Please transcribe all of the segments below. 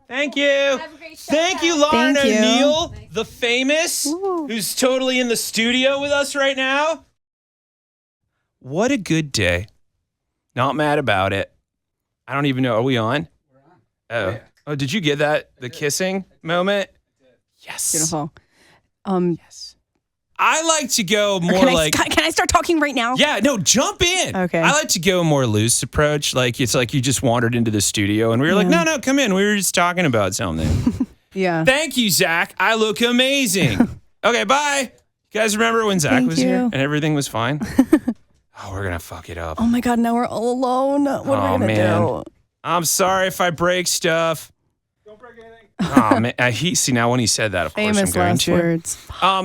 Thank you. Thank you, Lauren O'Neill, the famous, who's totally in the studio with us right now. What a good day. Not mad about it. I don't even know. Are we on? We're on. Oh. Yeah. Oh, did you get that? The kissing moment? Yes. Beautiful. Yes. I like to go more Can I start talking right now? Yeah, no, jump in. Okay. I like to go a more loose approach. Like, it's like you just wandered into the studio and we were like, no, come in. We were just talking about something. Yeah. Thank you, Zach. I look amazing. Okay, bye. You guys remember when Zach was here and everything was fine? Oh, we're going to fuck it up. Oh, my God. Now we're all alone. What are we going to do? I'm sorry if I break stuff. Don't break anything. Oh, man. Now when he said that, of course I'm going to. Words.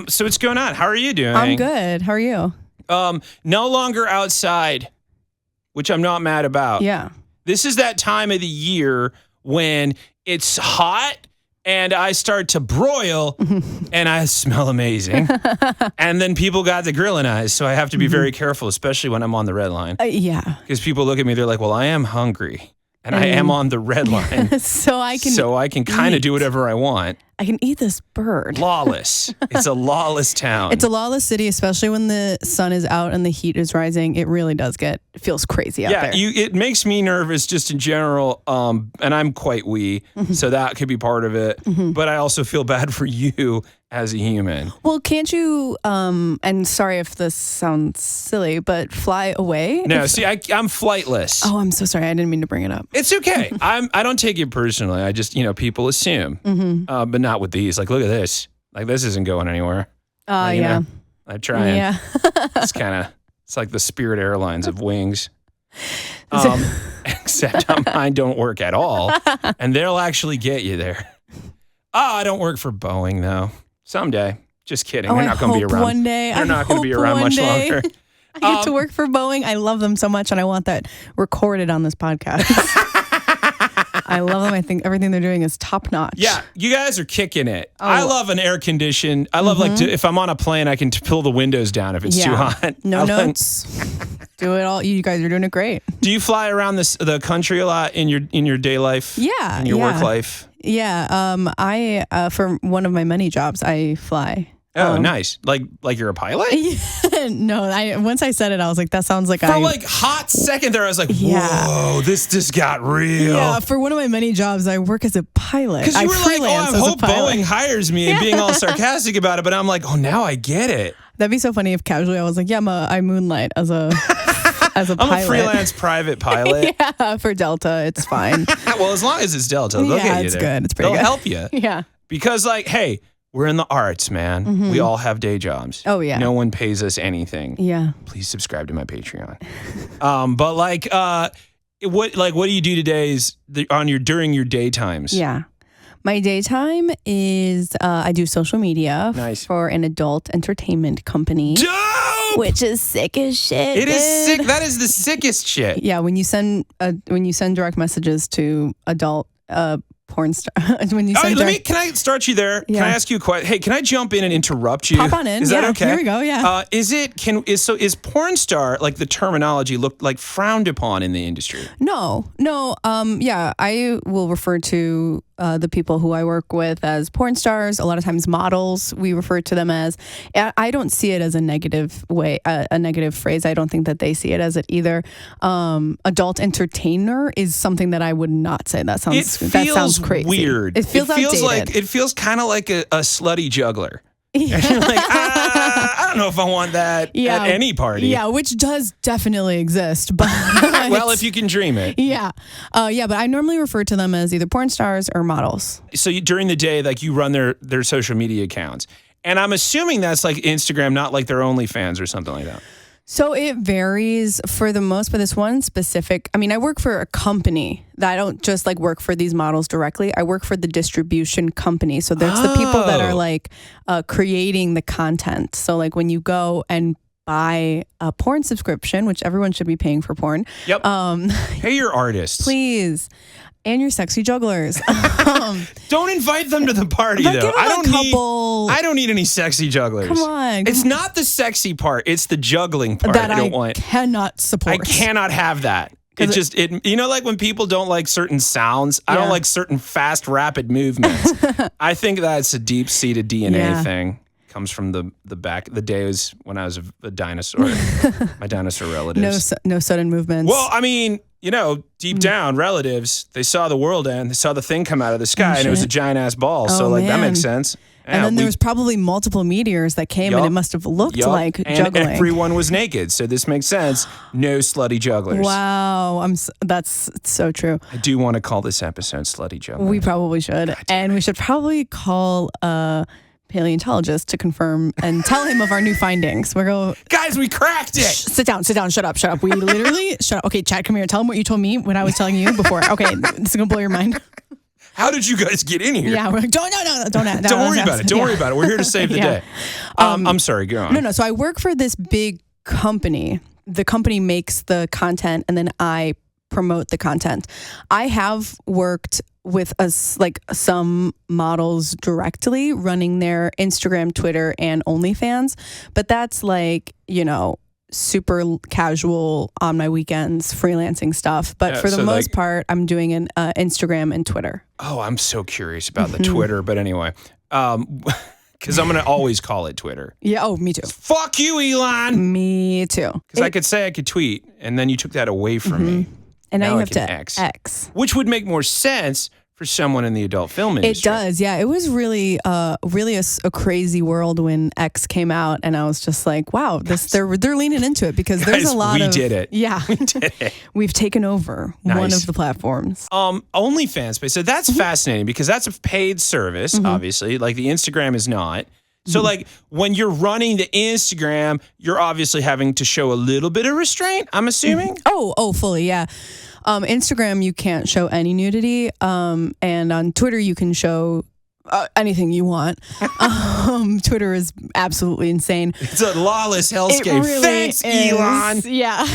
So what's going on? How are you doing? I'm good. How are you? No longer outside, which I'm not mad about. Yeah. This is that time of the year when it's hot and I start to broil and I smell amazing. And then people got the grilling eyes, so I have to be very careful, especially when I'm on the red line. Yeah. Because people look at me, they're like, well, I am hungry. And I am on the red line. So I can kind of do whatever I want. I can eat this bird. Lawless. It's a lawless town. It's a lawless city, especially when the sun is out and the heat is rising. It really does it feels crazy out there. Yeah, it makes me nervous just in general. And I'm quite wee, so that could be part of it. But I also feel bad for you as a human. Well, can't you, and sorry if this sounds silly, but fly away? No, see, I'm flightless. Oh, I'm so sorry. I didn't mean to bring it up. It's okay. I don't take it personally. I just, people assume. But not with these. Like, look at this. Like, this isn't going anywhere. Yeah. I try. Yeah. It's like the Spirit Airlines of wings. Except mine don't work at all. And they'll actually get you there. I don't work for Boeing, though. Someday. Just kidding. They're not going to be around. One day. They're not going to be around much longer. I get to work for Boeing. I love them so much, and I want that recorded on this podcast. I love them. I think everything they're doing is top notch. Yeah, you guys are kicking it. I love an air conditioned. I love if I'm on a plane, I can pull the windows down if it's too hot. No notes. Do it all. You guys are doing it great. Do you fly around the country a lot in your day life? Yeah. In your work life? Yeah. I for one of my many jobs, I fly. Oh, nice. Like you're a pilot? No, once I said it, I was like, that sounds like For like hot second there, I was like, whoa, this just got real. Yeah, for one of my many jobs, I work as a pilot. Because you were like, I hope Boeing hires me and being all sarcastic about it. But I'm like, now I get it. That'd be so funny if casually I was like, yeah, I moonlight as a pilot. I'm a freelance private pilot. Yeah, for Delta, it's fine. Well, as long as it's Delta, they'll get you it's there. good. It's pretty They'll good. help you. Yeah. Because hey, we're in the arts, man. We all have day jobs. Oh, yeah. No one pays us anything. Yeah. Please subscribe to my Patreon. But what do you do today during your daytimes? Yeah. My daytime is I do social media for an adult entertainment company. Dope! Which is sick as shit. It is sick. That is the sickest shit. Yeah, when you send direct messages to adult porn star. Can I start you there? Yeah. Can I ask you a question? Hey, can I jump in and interrupt you? Pop on in. Is that okay? Here we go. Yeah. Is porn star, like the terminology, looked like frowned upon in the industry? No. Yeah, I will refer to the people who I work with as porn stars. A lot of times models, we refer to them as. I don't see it as a negative way, a negative phrase. I don't think that they see it as it either. Adult entertainer is something that I would not say. That sounds crazy. Weird. It feels outdated. It feels kind of like a slutty juggler. Yeah. You're like, I don't know if I want that at any party. Yeah, which does definitely exist. But well, if you can dream it. Yeah. But I normally refer to them as either porn stars or models. So during the day, like you run their social media accounts. And I'm assuming that's like Instagram, not like their OnlyFans or something like that. So it varies for the most, but this one specific, I work for a company that I don't just like work for these models directly. I work for the distribution company. So that's the people that are like creating the content. So like when you go and buy a porn subscription, which everyone should be paying for porn. Yep. Pay your artists. Please. And your sexy jugglers. Don't invite them to the party, though. I don't need any sexy jugglers. Come on. It's not the sexy part. It's the juggling part that I don't want. Cannot support. I cannot have that. You know, like when people don't like certain sounds, I don't like certain fast, rapid movements. I think that's a deep-seated DNA thing. Comes from the days when I was a dinosaur, my dinosaur relatives. No sudden movements. Well, I mean, you know, deep down, relatives, they saw the world end. They saw the thing come out of the sky, and it was a giant-ass ball. So, that makes sense. And then there was probably multiple meteors that came, and it must have looked like juggling. And everyone was naked, so this makes sense. No slutty jugglers. Wow, that's so true. I do want to call this episode Slutty Juggling. We probably should. And we should probably call a paleontologist to confirm and tell him of our new findings. Guys, we cracked it. Sit down, shut up. We literally, shut up. Okay, Chad, come here. Tell him what you told me when I was telling you before. Okay, this is going to blow your mind. How did you guys get in here? Yeah, we're like, don't worry about it. Don't worry about it. We're here to save the day. I'm sorry, go on. No. So I work for this big company. The company makes the content, and then I promote the content. I have worked with some models directly running their Instagram, Twitter, and OnlyFans, but that's like, you know, super casual on my weekends freelancing stuff. But for the most part, I'm doing an Instagram and Twitter. Oh, I'm so curious about the Twitter, but anyway, because I'm going to always call it Twitter. Yeah. Oh, me too. Fuck you, Elon. Me too. Because I could say I could tweet, and then you took that away from me. And now you have to X. Which would make more sense for someone in the adult film industry. It does, yeah. It was really a crazy world when X came out, and I was just like, wow, they're leaning into it because there's a lot of... We did it. Yeah. We did it. We've taken over one of the platforms. OnlyFans, so that's fascinating because that's a paid service, obviously. Like the Instagram is not. So like when you're running the Instagram, you're obviously having to show a little bit of restraint, I'm assuming? Oh, fully, yeah. Instagram, you can't show any nudity. And on Twitter, you can show anything you want. Twitter is absolutely insane. It's a lawless hellscape. Really Thanks, Elon. Yeah.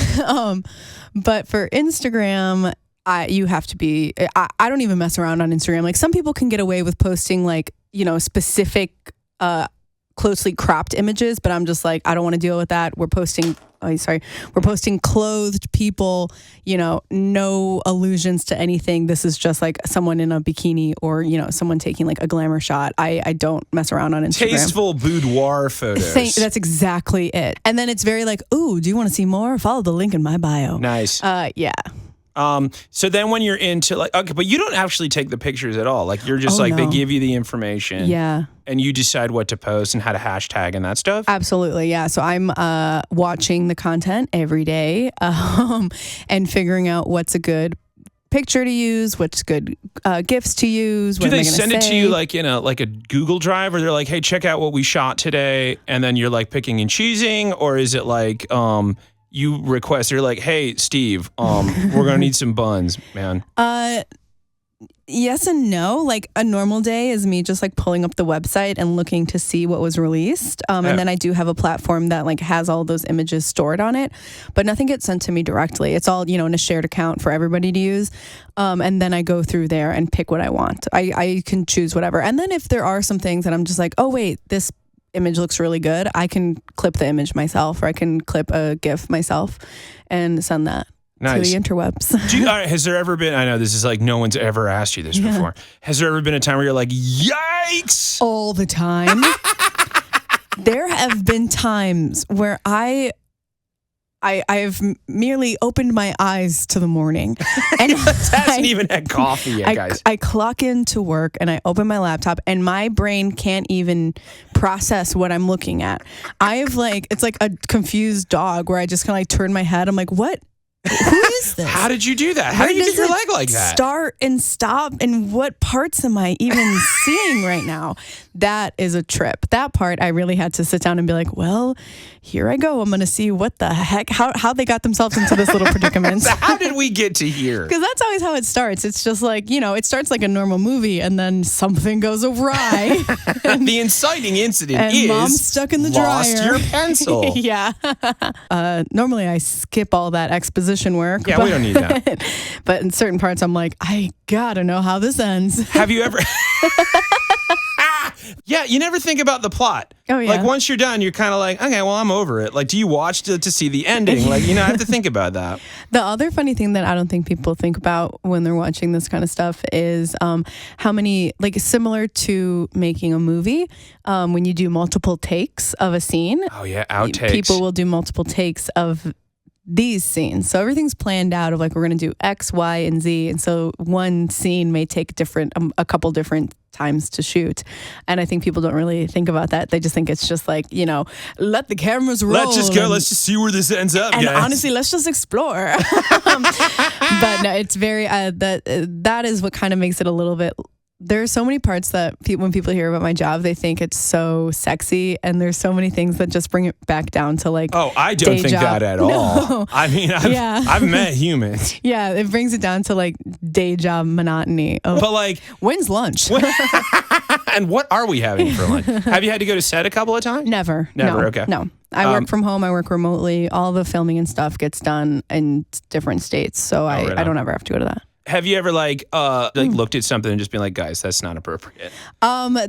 But for Instagram, you have to be... I don't even mess around on Instagram. Like some people can get away with posting like, you know, specific... closely cropped images, but I'm just like, I don't want to deal with that. We're posting clothed people, you know, no allusions to anything. This is just like someone in a bikini or, you know, someone taking like a glamour shot. I don't mess around on Instagram. Tasteful boudoir photos. That's exactly it. And then it's very like, ooh, do you want to see more? Follow the link in my bio. Nice. Yeah. So then when you're into like, okay, but you don't actually take the pictures at all. Like you're just they give you the information. Yeah. And you decide what to post and how to hashtag and that stuff? Absolutely, yeah. So I'm watching the content every day and figuring out what's a good picture to use, what's good GIFs to use. Do they send it to you like in a Google Drive, or they're like, hey, check out what we shot today, and then you're like picking and choosing, or is it like you request, you're like, hey, Steve, we're gonna need some buns, man? Yes and no. Like a normal day is me just like pulling up the website and looking to see what was released. And then I do have a platform that like has all those images stored on it, but nothing gets sent to me directly. It's all, you know, in a shared account for everybody to use. And then I go through there and pick what I want. I can choose whatever. And then if there are some things that I'm just like, oh wait, this image looks really good, I can clip the image myself, or I can clip a GIF myself and send that. Nice. To the interwebs. Has there ever been, I know this is like no one's ever asked you this before. Has there ever been a time where you're like, yikes? All the time. There have been times where I've merely opened my eyes to the morning. And hasn't even had coffee yet, guys. I clock into work and I open my laptop and my brain can't even process what I'm looking at. It's like a confused dog where I just kind of like turn my head. I'm like, what? Who is this? How did you do that? How did you get your leg like that? Start and stop, and what parts am I even seeing right now? That is a trip. That part I really had to sit down and be like, well, here I go. I'm going to see what the heck, how they got themselves into this little predicament. So how did we get to here? Because that's always how it starts. It's just like, you know, it starts like a normal movie and then something goes awry. The inciting incident is mom's stuck in the dryer. Lost your pencil. Yeah. Normally I skip all that exposition work. Yeah, we don't need that. But in certain parts, I'm like, I gotta know how this ends. Have you ever... Yeah, you never think about the plot. Oh, yeah. Like once you're done, you're kind of like, okay, well, I'm over it. Like, do you watch to see the ending? Like, I have to think about that. The other funny thing that I don't think people think about when they're watching this kind of stuff is how many, like similar to making a movie, when you do multiple takes of a scene. Oh, yeah, outtakes. People will do multiple takes of these scenes. So everything's planned out of like, we're going to do X, Y, and Z. And so one scene may take a couple different times to shoot. And I think people don't really think about that. They just think it's just like, let the cameras roll. Let's just go. Let's just see where this ends up, and guys. honestly, let's just explore. But no, it's very, that is what kind of makes it a little bit. There are so many parts that when people hear about my job, they think it's so sexy. And there's so many things that just bring it back down to like, oh, I don't think that at all. I mean, I've met humans. Yeah, it brings it down to like day job monotony. But like, when's lunch? And what are we having for lunch? Have you had to go to set a couple of times? Never. No, okay. No. I work from home. I work remotely. All the filming and stuff gets done in different states. So I don't ever have to go to that. Have you ever looked at something and just been like, guys, that's not appropriate?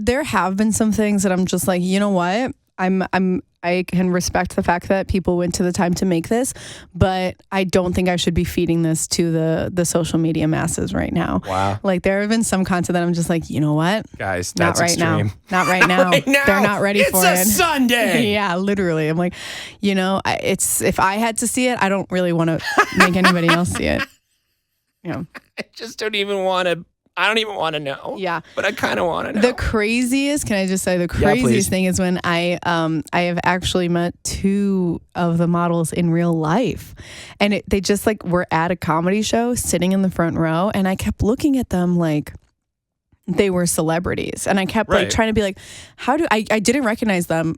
There have been some things that I'm just like, you know what? I can respect the fact that people went to the time to make this, but I don't think I should be feeding this to the social media masses right now. Wow. Like there have been some content that I'm just like, you know what? Guys, that's not right extreme. now. Not right now. Right now. They're not ready for it. It's a Sunday. Yeah, literally. I'm like, if I had to see it, I don't really want to make anybody else see it. I just don't even want to. I don't even want to know. Yeah. But I kind of want to know. The craziest, can I just say the craziest thing is when I have actually met two of the models in real life. And they just like were at a comedy show sitting in the front row. And I kept looking at them like they were celebrities. And I kept like trying to be like, I didn't recognize them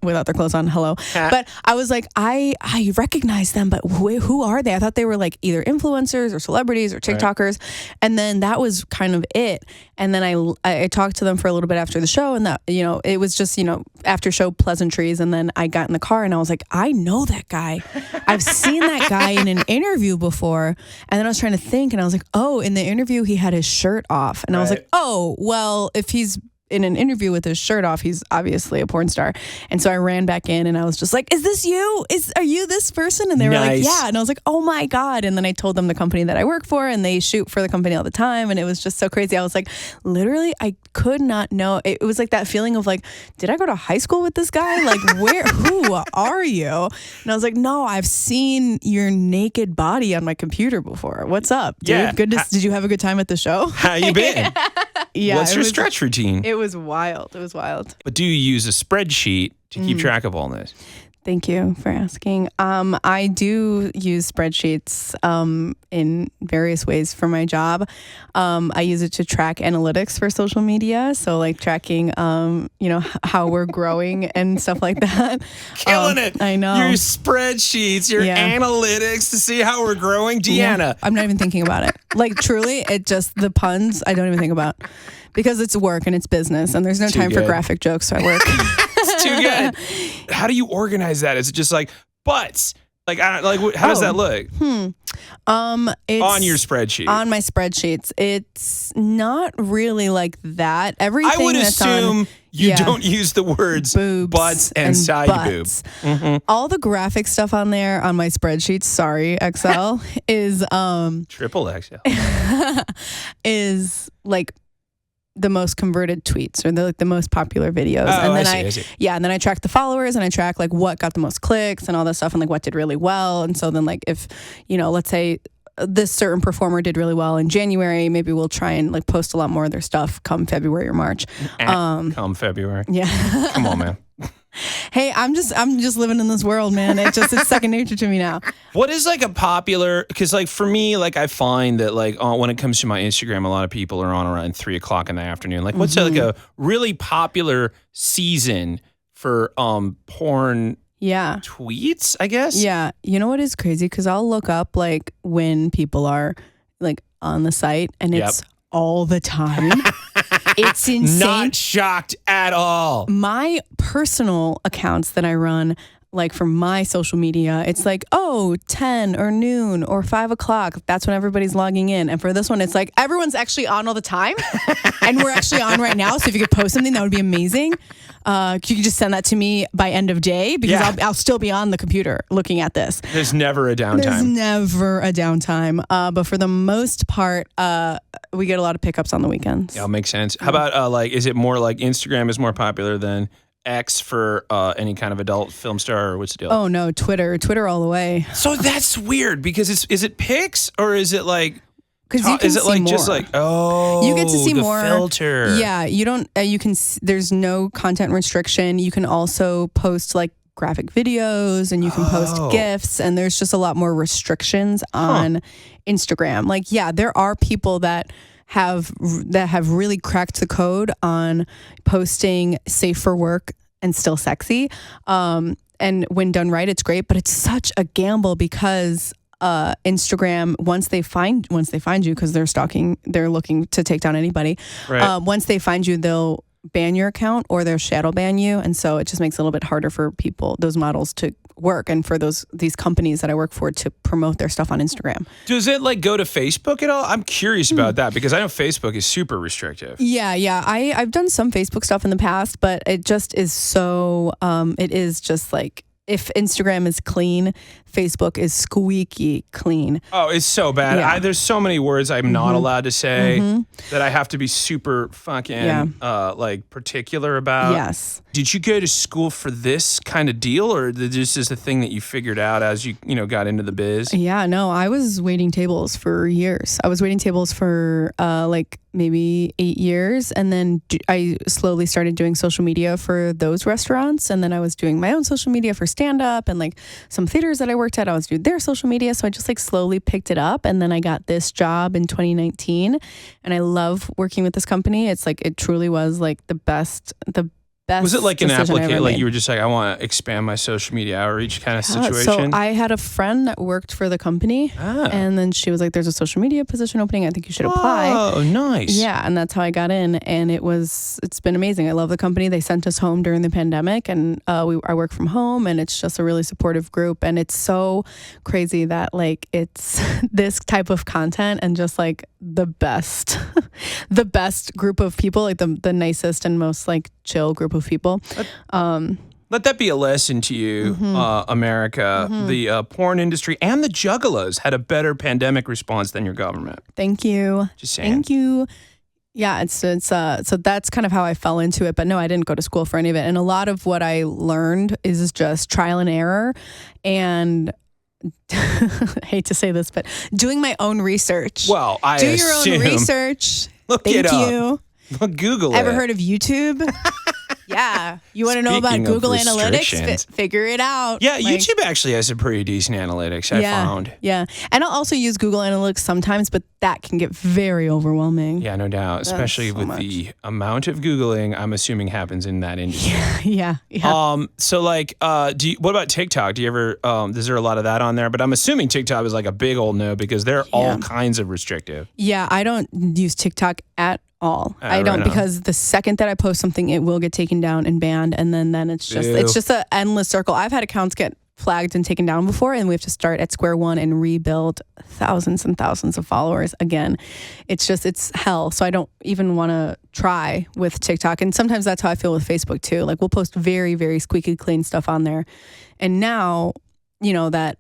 without their clothes on. Hello. But I was like, I recognize them, but who are they? I thought they were like either influencers or celebrities or TikTokers. Right. And then that was kind of it. And then I talked to them for a little bit after the show, and that, it was just, after show pleasantries. And then I got in the car and I was like, I know that guy. I've seen that guy in an interview before. And then I was trying to think and I was like, oh, in the interview, he had his shirt off. And I was like, oh, well, if he's in an interview with his shirt off, he's obviously a porn star. And so I ran back in and I was just like, is this you? Are you this person? And they were like, yeah. And I was like, oh my God. And then I told them the company that I work for, and they shoot for the company all the time. And it was just so crazy. I was like, literally, I could not know. It was like that feeling of like, did I go to high school with this guy? Like, who are you? And I was like, no, I've seen your naked body on my computer before. What's up, dude? Yeah. Did you have a good time at the show? How you been? Yeah. What's your stretch routine? It was wild. It was wild. But do you use a spreadsheet to keep track of all this? Thank you for asking. I do use spreadsheets in various ways for my job. I use it to track analytics for social media. So like tracking, how we're growing and stuff like that. Killing it. I know. Your spreadsheets, your analytics to see how we're growing. Deanna. Yeah, I'm not even thinking about it. Like truly, it just, the puns, I don't even think about. Because it's work and it's business and there's no time for graphic jokes at work. It's too good. How do you organize that? Is it just like butts? Like, how does that look? It's on your spreadsheet. On my spreadsheets. It's not really like that. Everything I would assume you don't use the words boobs butts and side butts. boob. Mm-hmm. All the graphic stuff on there on my spreadsheets, sorry, Excel, is triple XL. is like the most converted tweets or the most popular videos. And then I see. Yeah, and then I track the followers and I track like what got the most clicks and all that stuff and like what did really well. And so then like if, let's say this certain performer did really well in January, maybe we'll try and like post a lot more of their stuff come February or March. Come February. Yeah. Come on, man. Hey, I'm just living in this world, man. It's second nature to me now. What is like a popular, because like for me, like I find that like when it comes to my Instagram, a lot of people are on around 3:00 in the afternoon. Like what's like a really popular season for porn tweets, I guess? Yeah. You know what is crazy? Because I'll look up like when people are like on the site and it's all the time. It's insane. Not shocked at all. My personal accounts that I run, like for my social media, it's like, 10 or noon or 5 o'clock. That's when everybody's logging in. And for this one, it's like everyone's actually on all the time. And we're actually on right now. So if you could post something, that would be amazing. You could just send that to me by end of day because I'll still be on the computer looking at this. There's never a downtime. There's never a downtime. But for the most part, we get a lot of pickups on the weekends. Yeah, makes sense. How about is it more like Instagram is more popular than X for any kind of adult film star, or what's the deal? Oh no, Twitter all the way. So that's weird because is it pics or is it like? Because you can is it see like more. Just like you get to see the more filter? Yeah, you don't. You can. There's no content restriction. You can also post like graphic videos, and you can post GIFs, and there's just a lot more restrictions on Instagram. Like, there are people that have really cracked the code on posting safe for work and still sexy. And when done right, it's great, but it's such a gamble because Instagram, once they find you, because they're looking to take down anybody. Right. Once they find you, they'll ban your account or they'll shadow ban you, and so it just makes it a little bit harder for those models to work, and for these companies that I work for to promote their stuff on Instagram. Does it like go to Facebook at all? I'm curious about that because I know Facebook is super restrictive. Yeah. I've done some Facebook stuff in the past, but it just is so. It is just like, if Instagram is clean, Facebook is squeaky clean. Oh, it's so bad. Yeah. There's so many words I'm not allowed to say that I have to be super fucking like particular about. Yes. Did you go to school for this kind of deal, or this is a thing that you figured out as you got into the biz? Yeah, no, I was waiting tables for years. I was waiting tables for like maybe 8 years, and then I slowly started doing social media for those restaurants, and then I was doing my own social media for stand-up, and like some theaters that I worked at, I was doing their social media, so I just like slowly picked it up, and then I got this job in 2019, and I love working with this company. It's like, it truly was like the best Was it like an application, like made. you were just like, I want to expand my social media outreach kind of situation? So I had a friend that worked for the company, and then she was like, there's a social media position opening. I think you should apply. Oh, nice. Yeah, and that's how I got in, and it's been amazing. I love the company. They sent us home during the pandemic, and I work from home, and it's just a really supportive group, and it's so crazy that like it's this type of content and just like the best group of people, like the nicest and most like chill group of people. Let that be a lesson to you, America. The porn industry and the juggalos had a better pandemic response than your government. Thank you. Just saying. Thank you. Yeah, it's so that's kind of how I fell into it. But no, I didn't go to school for any of it. And a lot of what I learned is just trial and error, and I hate to say this, but doing my own research. Well, I do assume. your own research. Look Thank it up. you. Look, Google it. Ever heard of YouTube? Yeah. You want to know about Speaking of Google Analytics? restrictions. Figure it out. Yeah, Like, YouTube actually has some pretty decent analytics, I found. Yeah. And I'll also use Google Analytics sometimes, but that can get very overwhelming. Yeah, no doubt. Especially so with much. the amount of Googling I'm assuming happens in that industry. Yeah. So like, what about TikTok? Do you ever, is there a lot of that on there? But I'm assuming TikTok is like a big old no because they're all kinds of restrictive. Yeah, I don't use TikTok at all. I don't, because the second that I post something, it will get taken down and banned, and then it's just an endless circle. I've had accounts get flagged and taken down before, and we have to start at square one and rebuild thousands and thousands of followers again. It's hell. So I don't even want to try with TikTok. And sometimes that's how I feel with Facebook too. Like, we'll post very, very squeaky clean stuff on there, and now that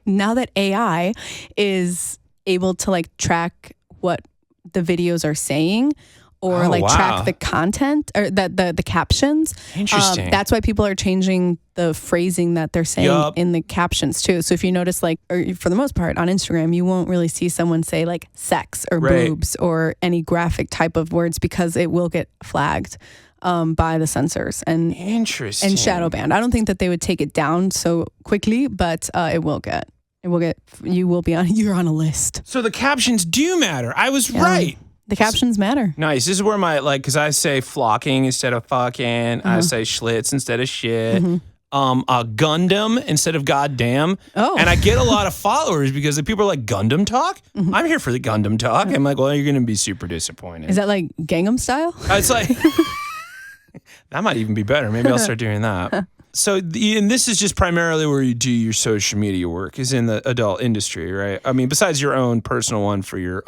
now that AI is able to like track what the videos are saying, or track the content or the captions. Interesting. That's why people are changing the phrasing that they're saying in the captions too. So if you notice, like, or for the most part on Instagram, you won't really see someone say like sex or boobs or any graphic type of words, because it will get flagged by the censors and shadow banned. I don't think that they would take it down so quickly, but it will get. You're on a list. So the captions do matter. I was right. The captions matter. Nice. This is where because I say flocking instead of fucking. I say schlitz instead of shit. Gundam instead of goddamn. Oh. And I get a lot of followers because the people are like, Gundam talk? I'm here for the Gundam talk. I'm like, well, you're going to be super disappointed. Is that like Gangnam Style? It's like, that might even be better. Maybe I'll start doing that. So, and this is just primarily where you do your social media work, is in the adult industry, right? I mean, besides your own personal one for your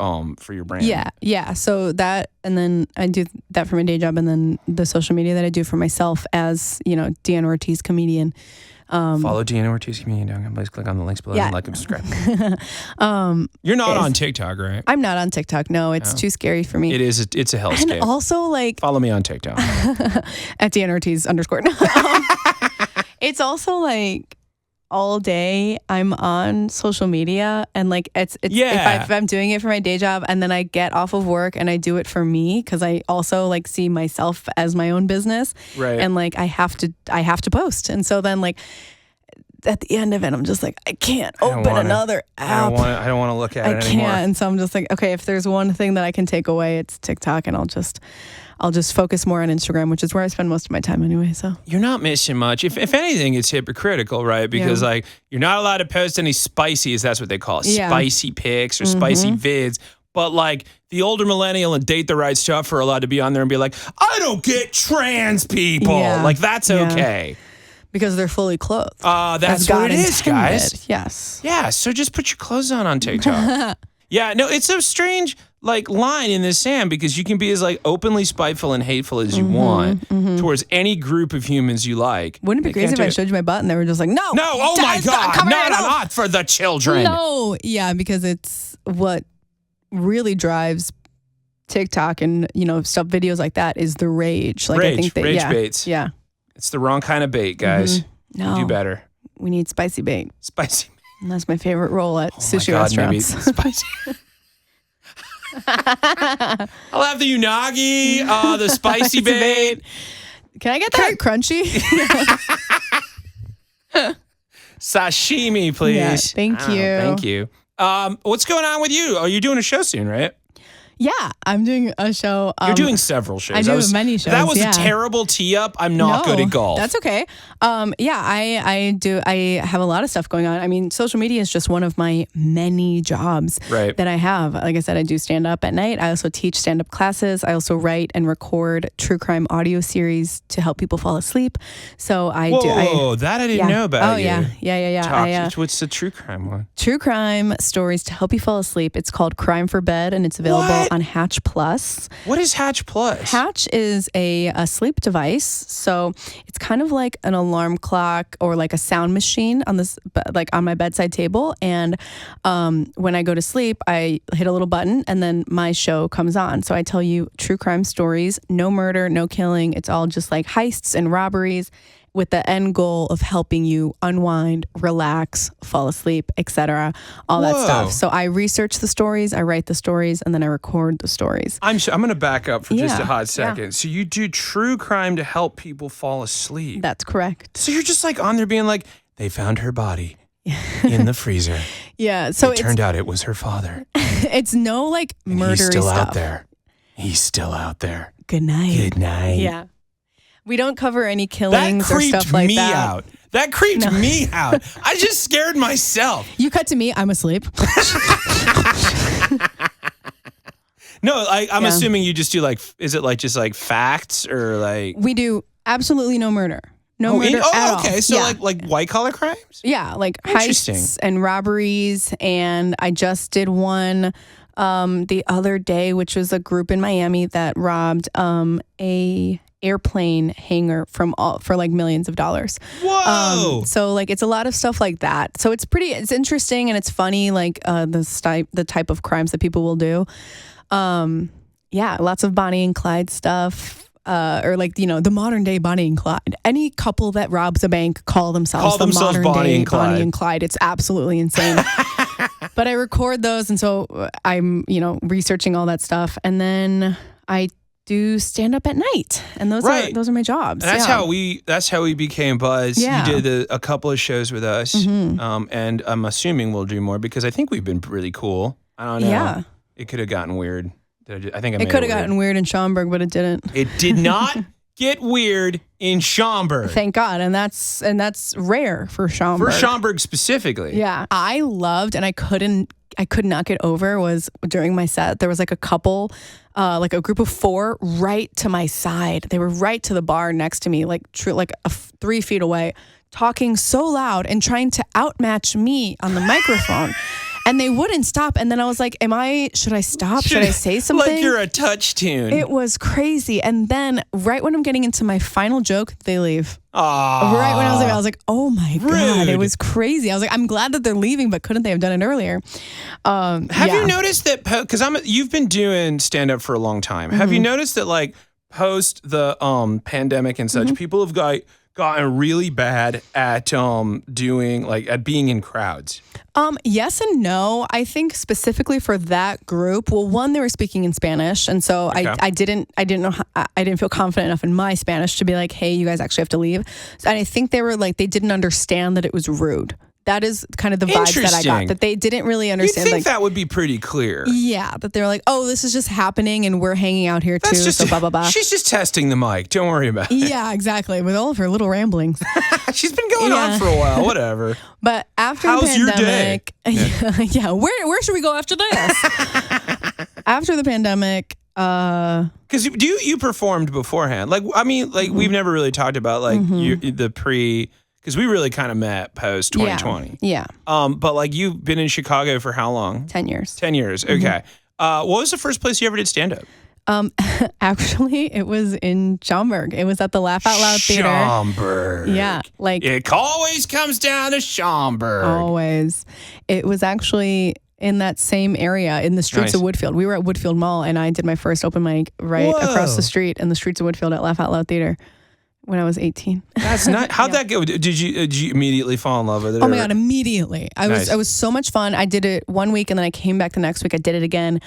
brand. Yeah. So that, and then I do that for my day job, and then the social media that I do for myself as, Deanna Ortiz comedian. Follow Deanna Ortiz comedian. Please click on the links below and like and subscribe. You're not on TikTok, right? I'm not on TikTok. No, it's too scary for me. It is. It's a hellscape. And also, follow me on TikTok at Deanna Ortiz _. It's also all day I'm on social media, and it's if I'm doing it for my day job, and then I get off of work and I do it for me, because I also see myself as my own business, right? And I have to post, and so then at the end of it, I'm just I can't open another app. I don't want to look at it anymore. I can't, and so I'm just okay, if there's one thing that I can take away, it's TikTok, and I'll just focus more on Instagram, which is where I spend most of my time anyway. So you're not missing much. If anything, it's hypocritical, right? Because you're not allowed to post any spicy, as that's what they call it, spicy pics or spicy vids. But the older millennial and Date the Right Stuff are allowed to be on there and be I don't get trans people. That's okay. Because they're fully clothed. That's what it is, guys. Yes. Yeah, so just put your clothes on TikTok. Yeah, no, it's a strange line in the sand, because you can be as openly spiteful and hateful as you want towards any group of humans you like. Wouldn't it be crazy if I showed you my butt and they were just no, oh my God, not for the children. No, yeah, because it's what really drives TikTok and stuff, videos like that, is the rage. Rage, I think rage baits. Yeah, it's the wrong kind of bait, guys. No, you do better. We need spicy bait. Spicy. And that's my favorite roll at sushi restaurants. Maybe spicy. I'll have the unagi, the spicy bait. Can I get that crunchy? Sashimi, please. Yeah, thank you. What's going on with you? Oh, you're doing a show soon, right? Yeah, I'm doing a show. You're doing several shows. I do many shows. That was a terrible tee up. I'm not good at golf. That's okay. I do. I have a lot of stuff going on. I mean, social media is just one of my many jobs that I have. Like I said, I do stand up at night. I also teach stand up classes. I also write and record true crime audio series to help people fall asleep. So I do. Whoa, that I didn't know about. Oh yeah. What's the true crime one? True crime stories to help you fall asleep. It's called Crime for Bed, and it's available on Hatch Plus. What is Hatch Plus? Hatch is a sleep device. So it's kind of like an alarm clock or a sound machine on this, on my bedside table. And when I go to sleep, I hit a little button and then my show comes on. So I tell you true crime stories, no murder, no killing. It's all just heists and robberies, with the end goal of helping you unwind, relax, fall asleep, etc. All that stuff. So I research the stories, I write the stories, and then I record the stories. I'm going to back up for just a hot second. Yeah. So you do true crime to help people fall asleep. That's correct. So you're just on there being they found her body in the freezer. Yeah. So it turned out it was her father. It's no murdery he's still stuff. out there. He's still out there. Good night. Good night. Yeah. We don't cover any killings or stuff like that. That creeped me out. I just scared myself. You cut to me, I'm asleep. No, I'm assuming you just do is it just facts or We do absolutely no murder. No murder at all. Okay. So like white collar crimes? Yeah, heists and robberies. And I just did one the other day, which was a group in Miami that robbed a airplane hangar for millions of dollars. Whoa! So it's a lot of stuff like that. So it's interesting and it's funny, the type of crimes that people will do. Lots of Bonnie and Clyde stuff. Or the modern day Bonnie and Clyde. Any couple that robs a bank call themselves modern day Bonnie and Clyde. It's absolutely insane. But I record those, and so I'm researching all that stuff, and then I do stand up at night, and those are my jobs. And that's how we became Buzz. Yeah. You did a couple of shows with us, and I'm assuming we'll do more because I think we've been really cool. I don't know. Yeah. It could have gotten weird. I think it could have gotten weird in Schaumburg, but it didn't. It did not get weird in Schaumburg. Thank God. And that's rare for Schaumburg. For Schaumburg specifically. Yeah. I loved, and I could not get over, was during my set, there was like a couple, like a group of 4 right to my side. They were right to the bar next to me, like 3 feet away, talking so loud and trying to outmatch me on the microphone. And they wouldn't stop. And then I was like, should I stop? Should I say something? Like you're a touch tune. It was crazy. And then right when I'm getting into my final joke, they leave. Aww. Right when I was like, oh my God, Rude. it was crazy. I was like, I'm glad that they're leaving, but couldn't they have done it earlier? Have you noticed that, because you've been doing stand-up for a long time. Have you noticed that like post the pandemic and such, people have gotten really bad at doing like at being in crowds? Yes and no. I think specifically for that group, well, one, they were speaking in Spanish, and so Okay. I didn't feel confident enough in my Spanish to be like, hey, you guys actually have to leave. And I think they were like, they didn't understand that it was rude. That is kind of the vibes that I got, that they didn't really understand. You'd think that would be pretty clear. Yeah, that they're like, oh, this is just happening and we're hanging out here too, so blah, blah, blah. She's just testing the mic. Don't worry about it. Yeah, exactly. With all of her little ramblings. She's been going on for a while. Whatever. But after How's the pandemic, your day? Where should we go after this? After the pandemic, because you performed beforehand? Like, I mean, like we've never really talked about like the pre. Because we really kind of met post 2020. Yeah. But like you've been in Chicago for how long? 10 years. 10 years. Okay. What was the first place you ever did stand up? Actually, it was in Schaumburg. It was at the Laugh Out Loud Theater. Schaumburg. Yeah. Like it always comes down to Schaumburg. Always. It was actually in that same area in the streets of Woodfield. We were at Woodfield Mall and I did my first open mic across the street in the streets of Woodfield at Laugh Out Loud Theater. When I was 18. That's not. How'd that go? Did you immediately fall in love with it? Oh my God, immediately. It was so much fun. I did it one week and then I came back the next week. I did it again.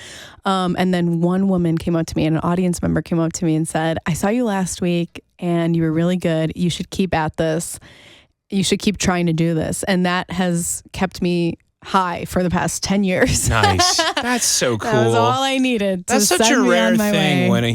And then one woman came up to me, and an audience member came up to me and said, I saw you last week and you were really good. You should keep at this. You should keep trying to do this. And that has kept me high for the past 10 years. Nice. That's so cool. That was all I needed. That's such a rare thing when a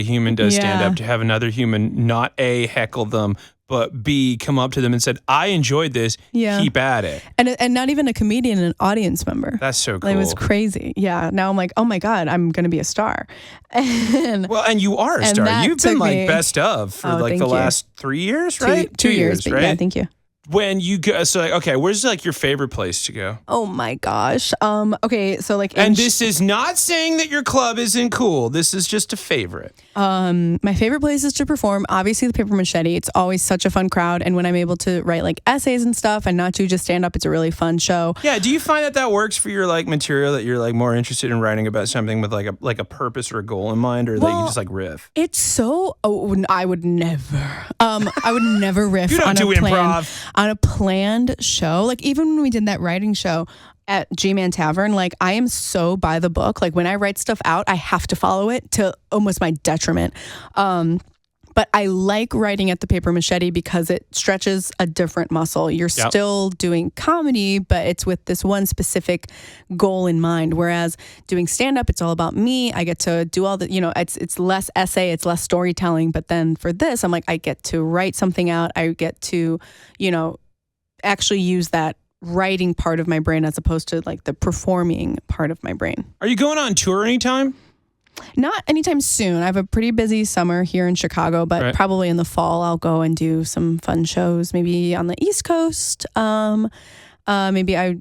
human does stand up, to have another human not A, heckle them, but B, come up to them and said, I enjoyed this. Yeah. Keep at it. And not even a comedian, an audience member. That's so cool. It was crazy. Yeah. Now I'm like, oh my God, I'm going to be a star. And you are a star. You've been like best of for like the last 3 years, right? 2 years, right? Yeah, thank you. When you go, so like, okay, where's like your favorite place to go? Oh my gosh. Okay, so like, and this is not saying that your club isn't cool. This is just a favorite. My favorite places to perform, obviously the Paper Machete. It's always such a fun crowd, and when I'm able to write like essays and stuff, and not do just stand up, it's a really fun show. Yeah. Do you find that works for your like material, that you're like more interested in writing about something with like a purpose or a goal in mind, or that you just like riff? It's so. Oh, I would never. I would never riff. You don't do improv. On a planned show. Like even when we did that writing show at G-Man Tavern, like I am so by the book. Like when I write stuff out, I have to follow it to almost my detriment. But I like writing at the Paper Machete because it stretches a different muscle. You're still doing comedy, but it's with this one specific goal in mind. Whereas doing stand-up, it's all about me. I get to do all the, it's less essay, it's less storytelling. But then for this, I'm like, I get to write something out. I get to, actually use that writing part of my brain as opposed to like the performing part of my brain. Are you going on tour anytime? Not anytime soon. I have a pretty busy summer here in Chicago, but probably in the fall I'll go and do some fun shows, maybe on the East Coast. Maybe I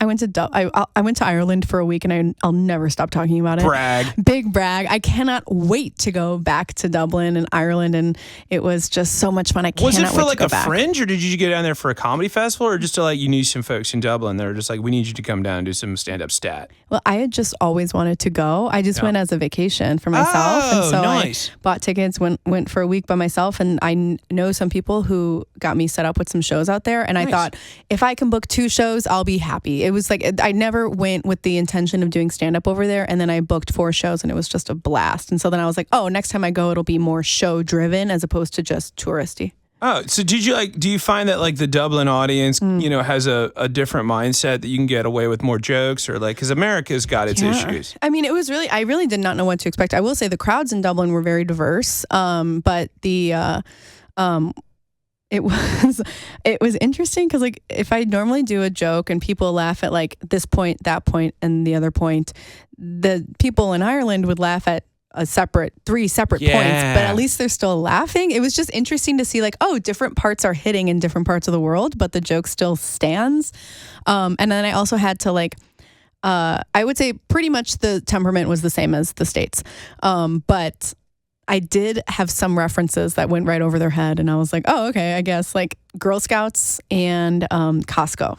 went to Ireland for a week, and I'll never stop talking about it. Brag. Big brag. I cannot wait to go back to Dublin and Ireland, and it was just so much fun. Was it for like a fringe, or did you get down there for a comedy festival, or just to like you knew some folks in Dublin that were just like, we need you to come down and do some stand-up stat? Well, I had just always wanted to go. I just went as a vacation for myself. Oh, and so nice. I bought tickets, went for a week by myself, and I know some people who got me set up with some shows out there, and I thought, if I can book 2 shows, I'll be happy. It was like, I never went with the intention of doing stand-up over there, and then I booked 4 shows, and it was just a blast. And so then I was like, oh, next time I go, it'll be more show-driven as opposed to just touristy. Oh, so do you find that like the Dublin audience, has a different mindset that you can get away with more jokes or like, because America's got its issues? I mean, I really did not know what to expect. I will say the crowds in Dublin were very diverse, but it was interesting because like if I normally do a joke and people laugh at like this point, that point, and the other point, the people in Ireland would laugh at three separate points, but at least they're still laughing. It was just interesting to see like, oh, different parts are hitting in different parts of the world, but the joke still stands. And then I also had to like, I would say pretty much the temperament was the same as the States. But I did have some references that went right over their head, and I was like, oh, okay, I guess like Girl Scouts and Costco.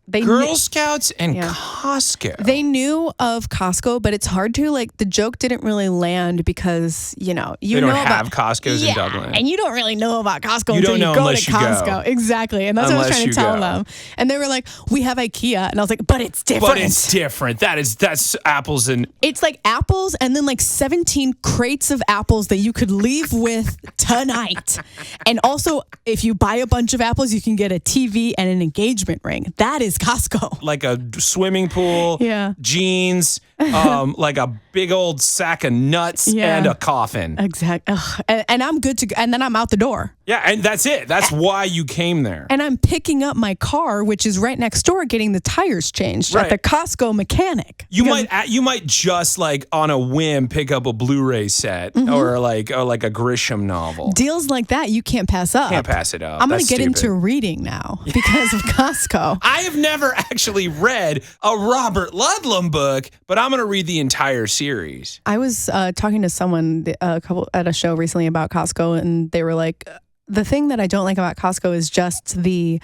Girl Scouts and Costco. They knew of Costco, but it's hard to like. The joke didn't really land because they don't have Costco's in Dublin, and you don't really know about Costco until you go to Costco. Exactly, and that's what I was trying to tell them. And they were like, "We have IKEA," and I was like, "But it's different." That's apples and it's like apples, and then like 17 crates of apples that you could leave with tonight. And also, if you buy a bunch of apples, you can get a TV and an engagement ring. That is Costco. Like a swimming pool, jeans, like a big old sack of nuts and a coffin. Exactly. And I'm good to go. And then I'm out the door. Yeah, and that's it. That's why you came there. And I'm picking up my car, which is right next door, getting the tires changed at the Costco mechanic. You might just like on a whim pick up a Blu-ray set or like a Grisham novel. Deals like that you can't pass up. Can't pass it up. I'm going to get into reading now because of Costco. I have never actually read a Robert Ludlum book, but I'm going to read the entire series. I was talking to someone at a show recently about Costco, and they were like, the thing that I don't like about Costco is just the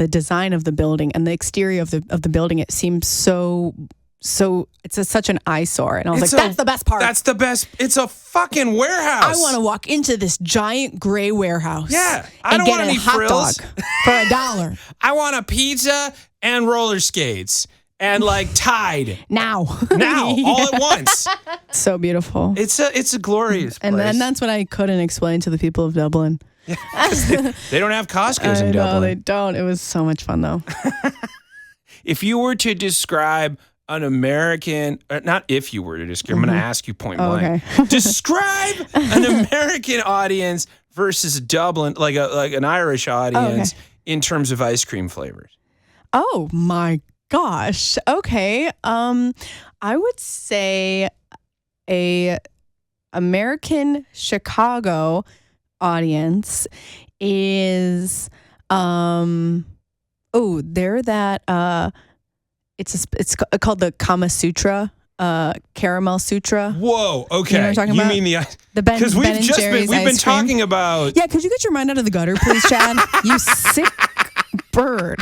design of the building and the exterior of the building. It seems so it's such an eyesore, and I was like, that's the best part. That's the best. It's a fucking warehouse. I want to walk into this giant gray warehouse. Yeah, I don't want any hot dog for $1. I want a pizza and roller skates. And like Tide. Now, all at once. So beautiful. It's a glorious place. And then that's what I couldn't explain to the people of Dublin. Yeah, they don't have Costco's in Dublin. No, they don't. It was so much fun though. If you were to describe an American, not if you were to describe, I'm going to ask you point blank. Okay. Describe an American audience versus Dublin, like an Irish audience in terms of ice cream flavors. Oh my gosh. Okay. I would say a American Chicago audience is they're that it's called the Kama Sutra. Caramel Sutra. Whoa, okay. You know what I'm talking about? You mean the Ben because we've been talking about. Yeah, could you get your mind out of the gutter, please, Chad? You sick bird.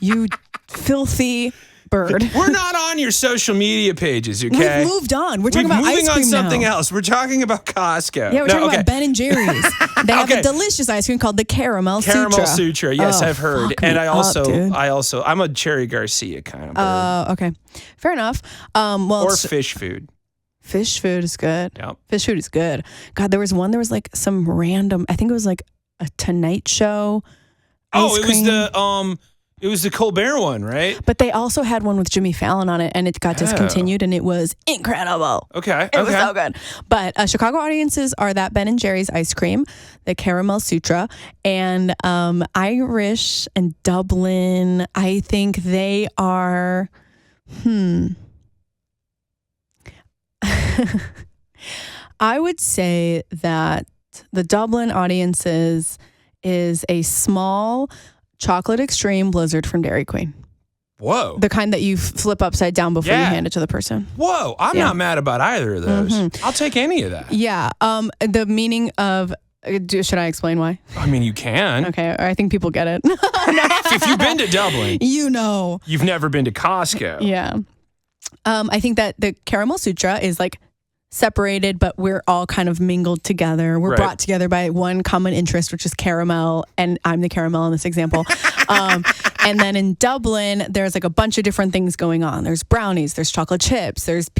You filthy bird. We're not on your social media pages, okay? We've moved on. We're talking about ice cream now. Moving on something else. We're talking about Costco. Yeah, we're talking about Ben and Jerry's. They have a delicious ice cream called the Caramel Sutra. Caramel Sutra. Yes, I've heard. And I'm a Cherry Garcia kind of bird. Okay. Fair enough. Or fish food. Fish food is good. Yep. Fish food is good. God, there was like some random, I think it was like a Tonight Show ice cream. It was the Colbert one, right? But they also had one with Jimmy Fallon on it, and it got discontinued, and it was incredible. Okay. It was so good. But Chicago audiences are that Ben and Jerry's ice cream, the Caramel Sutra, and Irish and Dublin, I think they are, I would say that the Dublin audiences is a small chocolate extreme blizzard from Dairy Queen. Whoa. The kind that you flip upside down before you hand it to the person. Whoa. I'm not mad about either of those. Mm-hmm. I'll take any of that. Yeah. The meaning of, should I explain why? I mean, you can. Okay. I think people get it. If you've been to Dublin, you know. You've never been to Costco. Yeah. I think that the Caramel Sutra is like separated, but we're all kind of mingled together. We're brought together by one common interest, which is caramel, and I'm the caramel in this example. And then in Dublin, there's like a bunch of different things going on. There's brownies, there's chocolate chips, there's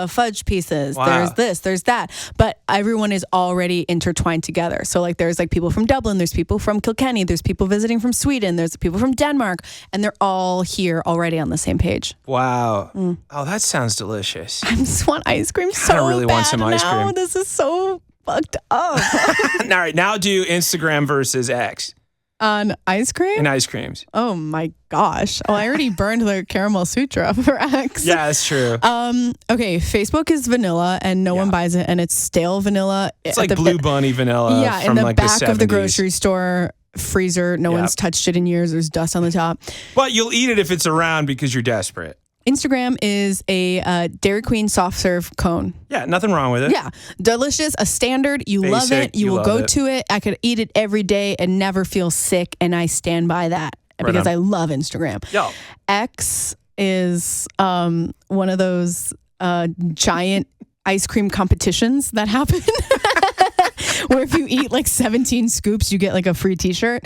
fudge pieces, there's this, there's that. But everyone is already intertwined together. So like there's like people from Dublin, there's people from Kilkenny, there's people visiting from Sweden, there's people from Denmark, and they're all here already on the same page. Wow. Oh, that sounds delicious. I just want ice cream so bad. I really want some ice cream. This is so fucked up. All right, now do Instagram versus X. On ice cream? And ice creams. Oh my gosh. Oh, I already burned the caramel sutra for X. Yeah, that's true. Okay, Facebook is vanilla and no one buys it, and it's stale vanilla. It's like Blue Bunny vanilla. Yeah, from in the like back the of the grocery store freezer. No one's touched it in years. There's dust on the top. But you'll eat it if it's around because you're desperate. Instagram is a Dairy Queen soft serve cone. Yeah, nothing wrong with it. Yeah, delicious, a standard. You Basic, love it. You will go it. to it. I could eat it every day and never feel sick, and I stand by that because I love Instagram. Yo. X is one of those giant ice cream competitions that happen. Where if you eat like 17 scoops, you get like a free t-shirt.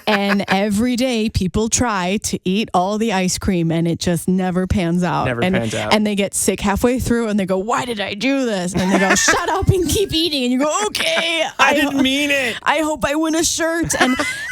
And every day people try to eat all the ice cream and it just never pans out. And they get sick halfway through and they go, why did I do this? And they go, shut up and keep eating. And you go, okay. I didn't mean it. I hope I win a shirt.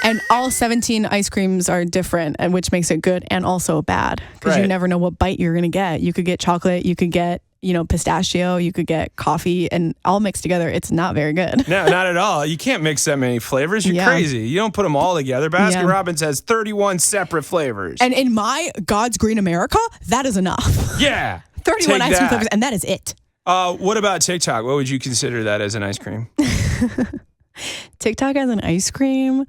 And all 17 ice creams are different, and which makes it good and also bad because you never know what bite you're going to get. You could get chocolate, you could get pistachio, you could get coffee, and all mixed together. It's not very good. No, not at all. You can't mix that many flavors. You're crazy. You don't put them all together. Baskin Robbins has 31 separate flavors. And in my God's Green America, that is enough. Yeah. 31 ice cream flavors, and that is it. What about TikTok? What would you consider that as an ice cream? TikTok as an ice cream?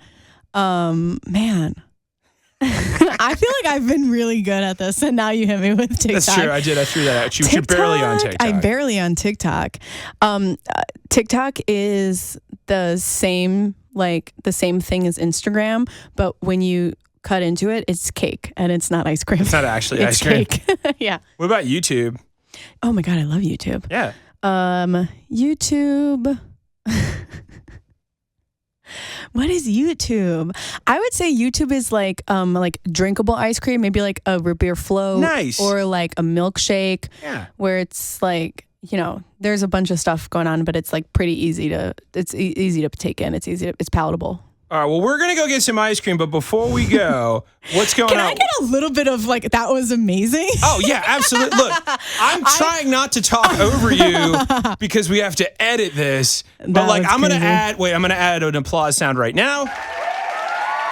Man. I feel like I've been really good at this, and now you hit me with TikTok. That's true. I did. I threw that at you. You're barely on TikTok. I'm barely on TikTok. TikTok is the same thing as Instagram, but when you cut into it, it's cake, and it's not ice cream. It's not actually ice cream. Cake. Yeah. What about YouTube? Oh my God, I love YouTube. Yeah. YouTube. What is YouTube? I would say YouTube is like drinkable ice cream, maybe like a root beer float. Nice. Or like a milkshake. Yeah. Where it's like, there's a bunch of stuff going on, but it's like pretty easy to take in. It's palatable. All right, well, we're going to go get some ice cream, but before we go, what's going on? Can I get a little bit of like, that was amazing? Oh, yeah, absolutely. Look, I'm trying not to talk over you because we have to edit this. But like, I'm going to add an applause sound right now.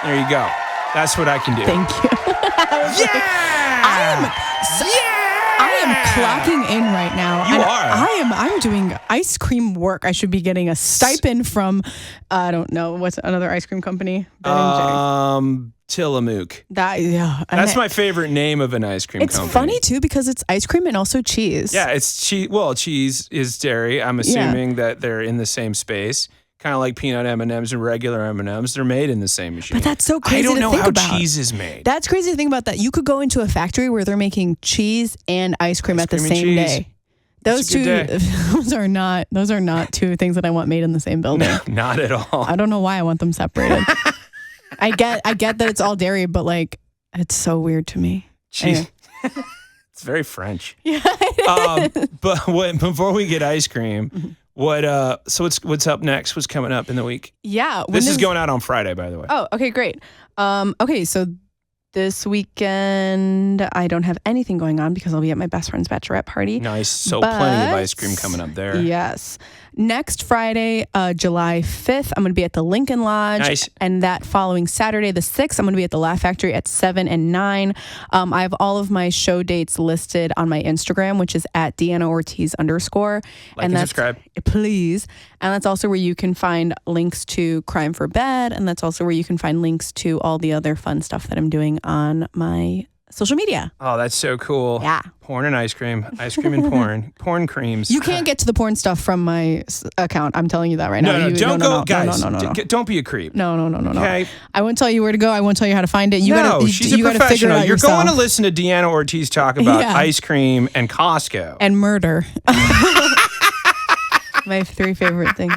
There you go. That's what I can do. Thank you. I am clocking in right now. You are. I'm doing ice cream work. I should be getting a stipend from, I don't know, what's another ice cream company? Tillamook. That's my favorite name of an ice cream company. It's funny too because it's ice cream and also cheese. Yeah, it's cheese. Well, cheese is dairy. I'm assuming that they're in the same space. Kind of like peanut M&Ms and regular M&Ms. They're made in the same machine. But that's so crazy to think about. I don't know how cheese is made. That's crazy to think about that. You could go into a factory where they're making cheese and ice cream at the same day. Those are not two things that I want made in the same building. No, not at all. I don't know why I want them separated. I get that it's all dairy, but like it's so weird to me. Cheese. Anyway. It's very French. Yeah. But before we get ice cream, what's up next? What's coming up in the week? Yeah. This is going out on Friday, by the way. Oh, okay, great. Okay, so this weekend I don't have anything going on because I'll be at my best friend's bachelorette party. Nice. So plenty of ice cream coming up there. Yes. Next Friday, July 5th, I'm going to be at the Lincoln Lodge. Nice. And that following Saturday, the 6th, I'm going to be at the Laugh Factory at 7 and 9. I have all of my show dates listed on my Instagram, which is at Deanna Ortiz _. Like and subscribe. Please. And that's also where you can find links to Crime for Bed. And that's also where you can find links to all the other fun stuff that I'm doing on my social media. Oh, that's so cool. Yeah. Porn and ice cream and porn. Porn creams. You can't get to the porn stuff from my account. I'm telling you that right now. No. Don't be a creep. No. Okay. I won't tell you where to go. I won't tell you how to find it. She's a professional. You're going to listen to Deanna Ortiz talk about ice cream and Costco. And murder. My 3 favorite things.